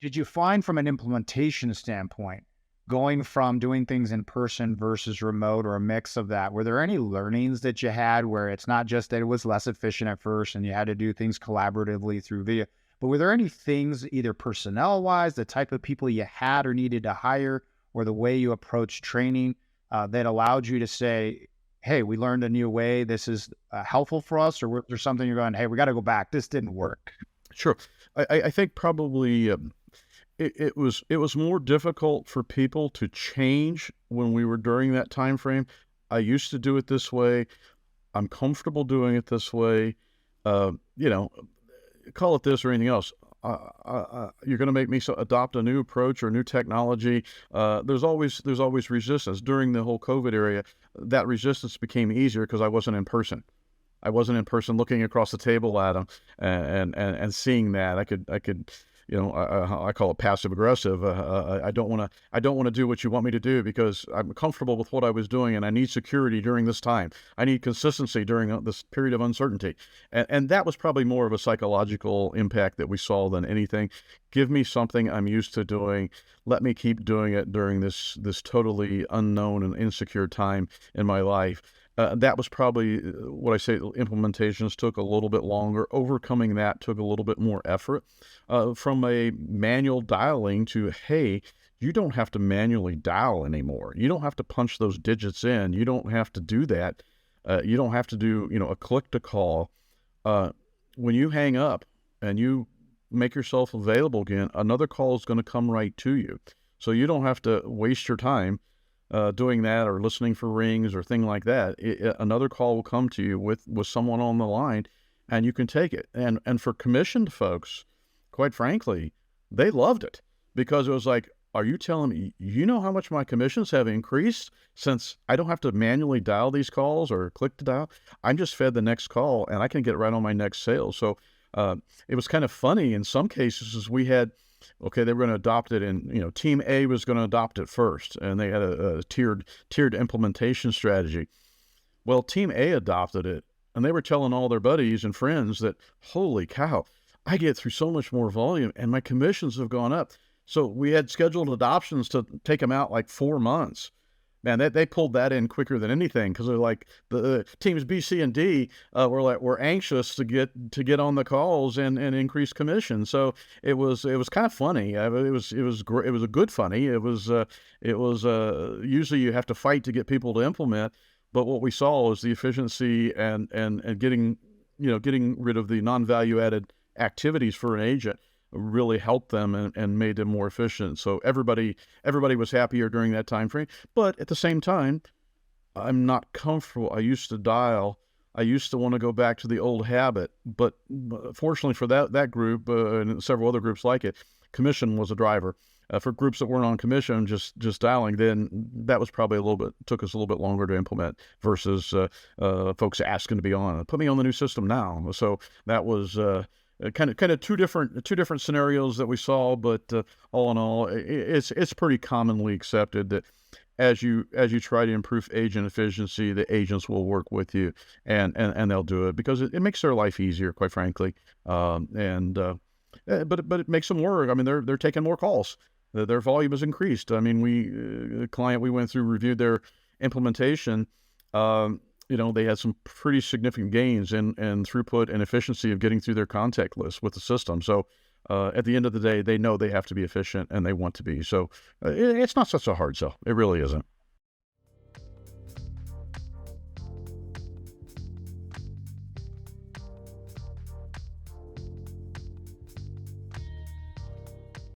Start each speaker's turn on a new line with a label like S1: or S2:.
S1: did you find from an implementation standpoint, going from doing things in person versus remote or a mix of that, were there any learnings that you had where it's not just that it was less efficient at first and you had to do things collaboratively through video, but were there any things either personnel wise, the type of people you had or needed to hire, or the way you approach training that allowed you to say, hey, we learned a new way. This is helpful for us. Or was there something you're going, hey, we got to go back. This didn't work.
S2: Sure. I think probably it was more difficult for people to change when we were during that time frame. I used to do it this way. I'm comfortable doing it this way. You know, call it this or anything else. You're going to make me adopt a new approach or new technology. There's always resistance during the whole COVID area. That resistance became easier because I wasn't in person. I wasn't in person looking across the table at them and seeing that. I could, I call it passive aggressive. I don't want to do what you want me to do because I'm comfortable with what I was doing and I need security during this time. I need consistency during this period of uncertainty. And that was probably more of a psychological impact that we saw than anything. Give me something I'm used to doing. Let me keep doing it during this totally unknown and insecure time in my life. That was probably what I say. Implementations took a little bit longer. Overcoming that took a little bit more effort. From a manual dialing to, hey, you don't have to manually dial anymore. You don't have to punch those digits in. You don't have to do that. You don't have to do, a click to call. When you hang up and you make yourself available again, another call is going to come right to you. So you don't have to waste your time doing that or listening for rings or thing like that. Another call will come to you with someone on the line, and you can take it. And for commissioned folks, quite frankly, they loved it because it was like, are you telling me, you know how much my commissions have increased since I don't have to manually dial these calls or click to dial? I'm just fed the next call and I can get right on my next sale. So it was kind of funny. In some cases, as we had, okay, they were going to adopt it, and Team A was going to adopt it first, and they had a tiered implementation strategy. Well, Team A adopted it, and they were telling all their buddies and friends that, holy cow, I get through so much more volume, and my commissions have gone up. So we had scheduled adoptions to take them out like 4 months. Man, they pulled that in quicker than anything because they're like the teams B, C, and D were anxious to get on the calls and increase commission. So it was kind of funny. It was a good funny. It was usually you have to fight to get people to implement, but what we saw was the efficiency and getting rid of the non-value added activities for an agent really helped them and made them more efficient. So everybody was happier during that time frame. But at the same time, I'm not comfortable. I used to dial. I used to want to go back to the old habit. But fortunately for that group and several other groups like it, commission was a driver. For groups that weren't on commission, just dialing, then that was probably took us a little bit longer to implement versus folks asking to be on. Put me on the new system now. So that was kind of two different scenarios that we saw, but all in all, it's pretty commonly accepted that as you try to improve agent efficiency, the agents will work with you and they'll do it because it makes their life easier, quite frankly. But it makes them work. I mean, they're taking more calls. Their volume has increased. I mean, the client we went through reviewed their implementation. They had some pretty significant gains in throughput and efficiency of getting through their contact list with the system. So at the end of the day, they know they have to be efficient and they want to be. So it's not such a hard sell. It really isn't.